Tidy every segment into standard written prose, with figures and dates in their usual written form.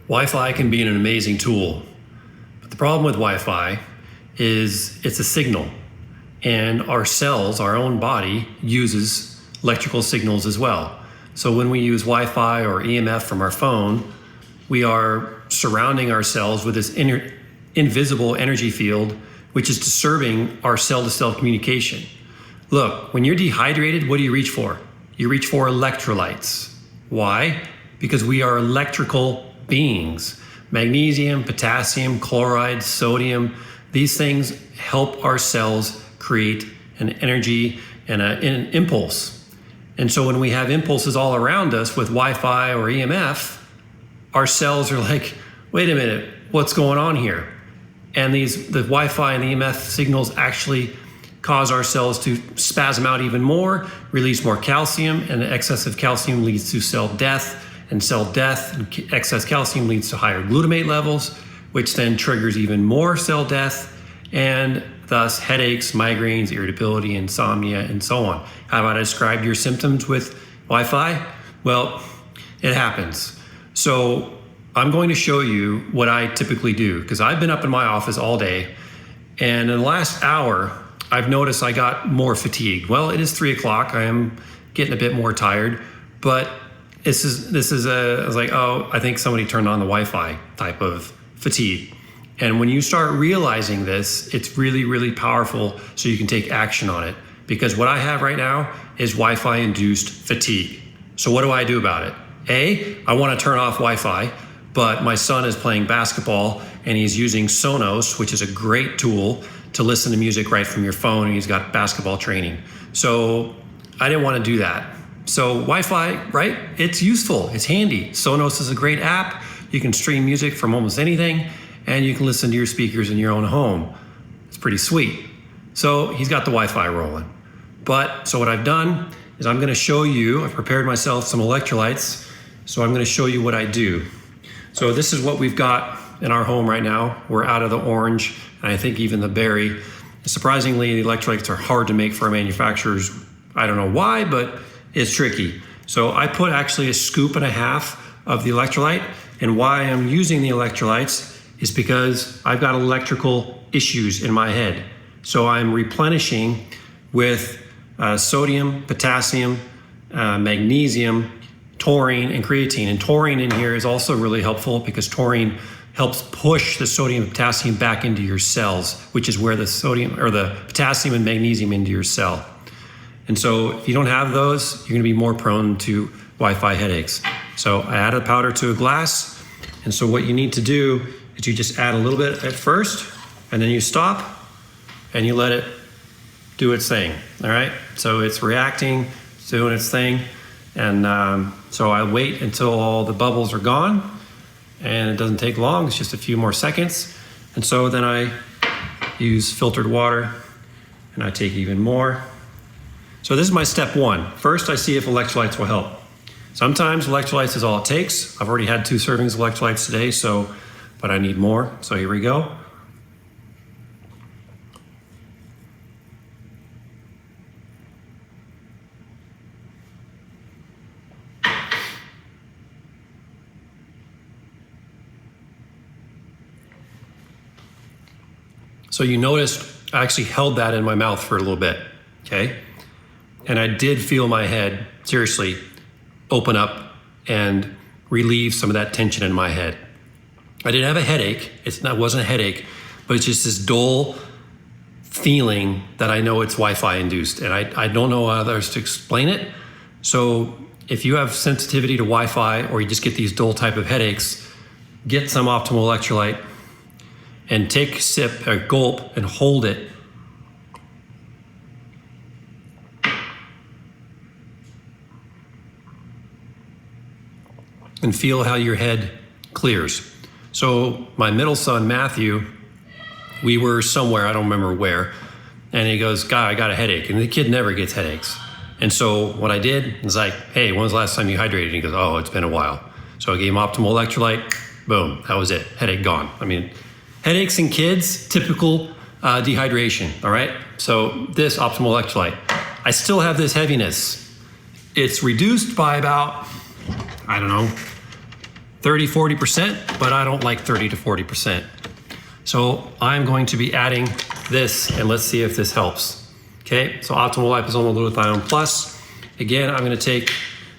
Wi-Fi can be an amazing tool, but the problem with Wi-Fi is it's a signal, and our cells, our own body, uses electrical signals as well. So when we use Wi-Fi or EMF from our phone, we are surrounding ourselves with this invisible energy field, which is disturbing our cell-to-cell communication. Look, when you're dehydrated, what do you reach for? You reach for electrolytes. Why? Because we are electrical beings. Magnesium, potassium, chloride, sodium, these things help our cells create an energy and an impulse. And so when we have impulses all around us with Wi-Fi or EMF, our cells are like, wait a minute, what's going on here? And the Wi-Fi and the EMF signals actually cause our cells to spasm out even more, release more calcium, and excessive calcium leads to cell death, and cell death and excess calcium leads to higher glutamate levels, which then triggers even more cell death, and thus headaches, migraines, irritability, insomnia, and so on. How about I describe your symptoms with Wi-Fi? Well, it happens. So I'm going to show you what I typically do, because I've been up in my office all day, and in the last hour, I've noticed I got more fatigued. Well, it is 3 o'clock. I am getting a bit more tired, but I was like, oh, I think somebody turned on the Wi-Fi type of fatigue. And when you start realizing this, it's really, really powerful, so you can take action on it. Because what I have right now is Wi-Fi induced fatigue. So what do I do about it? I want to turn off Wi-Fi, but my son is playing basketball and he's using Sonos, which is a great tool to listen to music right from your phone, and he's got basketball training. So I didn't want to do that. So Wi-Fi, right? It's useful, it's handy. Sonos is a great app. You can stream music from almost anything, and you can listen to your speakers in your own home. It's pretty sweet. So he's got the Wi-Fi rolling. So what I've done is I'm gonna show you, I've prepared myself some electrolytes, so I'm gonna show you what I do. So this is what we've got in our home right now. We're out of the orange, and I think even the berry. Surprisingly, the electrolytes are hard to make for manufacturers. I don't know why, but it's tricky. So I put actually 1.5 scoops of the electrolyte, and why I'm using the electrolytes is because I've got electrical issues in my head. So I'm replenishing with sodium, potassium, magnesium, taurine, and creatine. And taurine in here is also really helpful because taurine helps push the sodium and potassium back into your cells, which is where the sodium or the potassium and magnesium into your cell. And so if you don't have those, you're gonna be more prone to Wi-Fi headaches. So I added powder to a glass. And so what you need to do is you just add a little bit at first, and then you stop and you let it do its thing, all right? So it's reacting, it's doing its thing. And so I wait until all the bubbles are gone, and it doesn't take long, it's just a few more seconds. And so then I use filtered water, and I take even more. So this is my step one. First, I see if electrolytes will help. Sometimes electrolytes is all it takes. I've already had 2 servings of electrolytes today, but I need more. So here we go. So you noticed I actually held that in my mouth for a little bit, okay? And I did feel my head, seriously, open up and relieve some of that tension in my head. I didn't have a headache. It wasn't a headache, but it's just this dull feeling that I know it's Wi-Fi induced, and I don't know how others to explain it. So if you have sensitivity to Wi-Fi, or you just get these dull type of headaches, get some optimal electrolyte and take a sip, a gulp, and hold it. And feel how your head clears. So my middle son, Matthew, we were somewhere, I don't remember where, and he goes, "God, I got a headache." And the kid never gets headaches. And so what I did was like, "Hey, when was the last time you hydrated?" And he goes, "Oh, it's been a while." So I gave him optimal electrolyte, boom, that was it, headache gone. I mean, headaches in kids, typical dehydration, all right? So this optimal electrolyte. I still have this heaviness. It's reduced by about, I don't know, 30-40%, but I don't like 30 to 40%. So I'm going to be adding this, and let's see if this helps. Okay, so Optimal Liposomal Glutathione Plus. Again, I'm going to take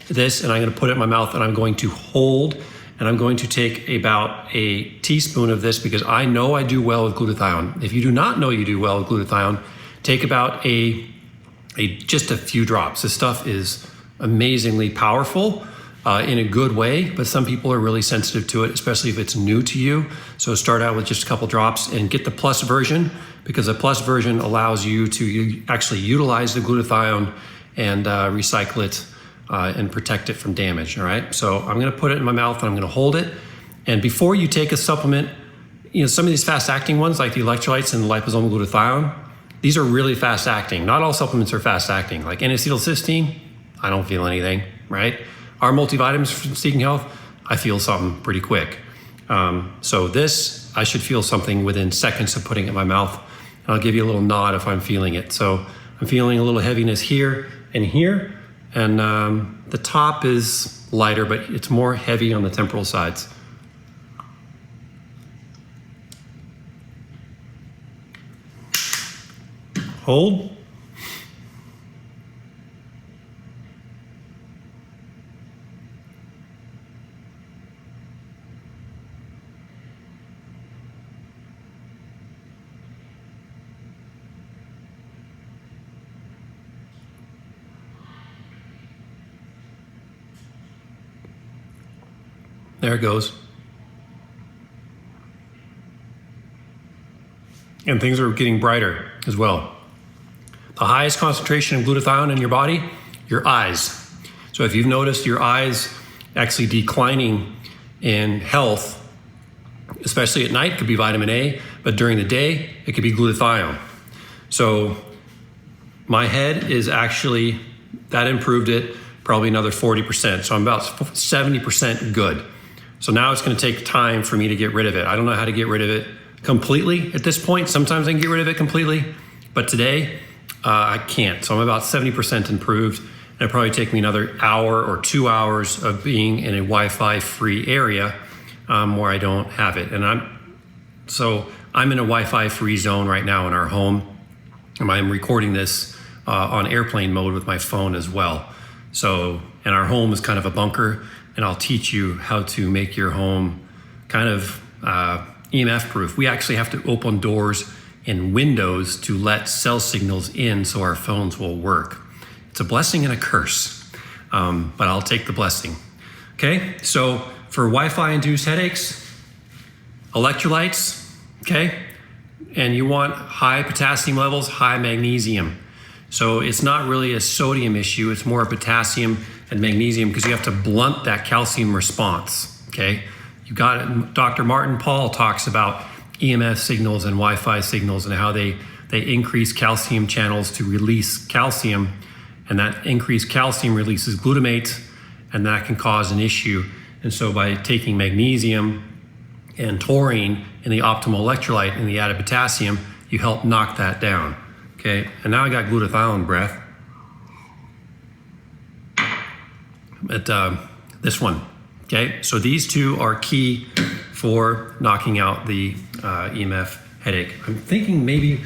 this and I'm going to put it in my mouth, and I'm going to hold, and I'm going to take about a teaspoon of this because I know I do well with glutathione. If you do not know you do well with glutathione, take about just a few drops. This stuff is amazingly powerful in a good way, but some people are really sensitive to it, especially if it's new to you. So start out with just a couple drops and get the plus version, because the plus version allows you to actually utilize the glutathione and recycle it and protect it from damage. All right, so I'm going to put it in my mouth and I'm going to hold it. And before you take a supplement, some of these fast acting ones like the electrolytes and the liposomal glutathione, these are really fast acting. Not all supplements are fast acting. Like N-acetylcysteine, I don't feel anything, right? Our multivitamins from Seeking Health, I feel something pretty quick. So this, I should feel something within seconds of putting it in my mouth. And I'll give you a little nod if I'm feeling it. So I'm feeling a little heaviness here and here. And the top is lighter, but it's more heavy on the temporal sides. Hold. There it goes. And things are getting brighter as well. The highest concentration of glutathione in your body, your eyes. So if you've noticed your eyes actually declining in health, especially at night, it could be vitamin A, but during the day, it could be glutathione. So my head is actually, that improved it, probably another 40%. So I'm about 70% good. So now it's going to take time for me to get rid of it. I don't know how to get rid of it completely at this point. Sometimes I can get rid of it completely, but today I can't. So I'm about 70% improved. And it'll probably take me another hour or 2 hours of being in a Wi-Fi free area where I don't have it. And I'm in a Wi-Fi free zone right now in our home. And I'm recording this on airplane mode with my phone as well. So, and our home is kind of a bunker. And I'll teach you how to make your home kind of EMF proof. We actually have to open doors and windows to let cell signals in so our phones will work. It's a blessing and a curse, but I'll take the blessing. Okay, so for Wi-Fi induced headaches, electrolytes, okay? And you want high potassium levels, high magnesium. So it's not really a sodium issue, it's more a potassium and magnesium because you have to blunt that calcium response, okay? You got it. Dr. Martin Paul talks about EMF signals and Wi-Fi signals and how they increase calcium channels to release calcium, and that increased calcium releases glutamate, and that can cause an issue. And so by taking magnesium and taurine in the optimal electrolyte and the added potassium, you help knock that down, okay? And now I got glutathione breath. But this one, okay? So these two are key for knocking out the EMF headache. I'm thinking maybe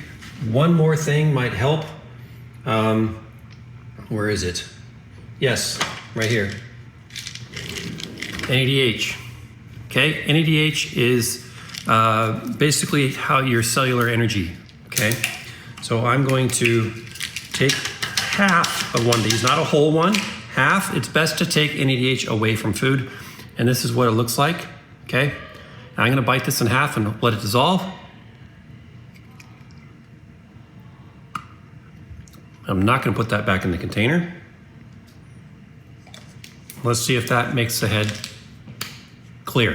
one more thing might help. Where is it? Yes, right here. NADH, okay? NADH is basically how your cellular energy, okay? So I'm going to take half of one of these, not a whole one, half. It's best to take NADH away from food. And this is what it looks like, okay? Now I'm gonna bite this in half and let it dissolve. I'm not gonna put that back in the container. Let's see if that makes the head clear.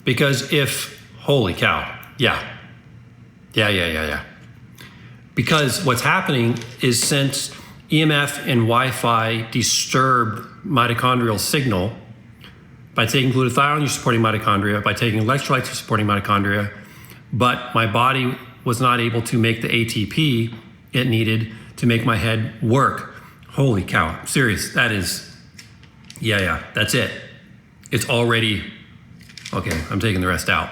Because if, holy cow, yeah. Because what's happening is since EMF and Wi-Fi disturb mitochondrial signal, by taking glutathione, you're supporting mitochondria. By taking electrolytes, you're supporting mitochondria. But my body was not able to make the ATP it needed to make my head work. Holy cow, serious, that is, yeah, that's it. it's already, okay, I'm taking the rest out.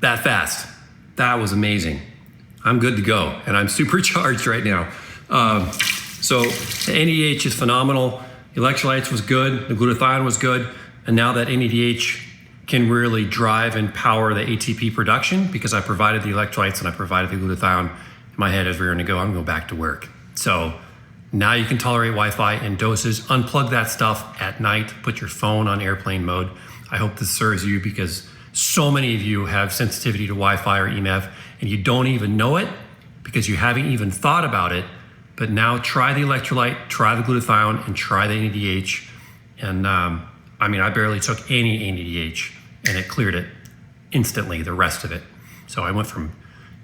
That fast. That was amazing. I'm good to go, and I'm supercharged right now. So the NADH is phenomenal. Electrolytes was good. The glutathione was good. And now that NADH can really drive and power the ATP production because I provided the electrolytes and I provided the glutathione. In my head, as we're going to go, I'm going to go back to work. So now you can tolerate Wi-Fi in doses. Unplug that stuff at night. Put your phone on airplane mode. I hope this serves you because so many of you have sensitivity to Wi-Fi or EMF and you don't even know it because you haven't even thought about it. But now try the electrolyte, try the glutathione, and try the NADH. And I mean, I barely took any NADH and it cleared it instantly, the rest of it. So I went from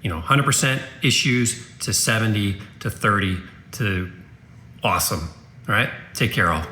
100% issues to 70 to 30 to awesome. All right, take care all.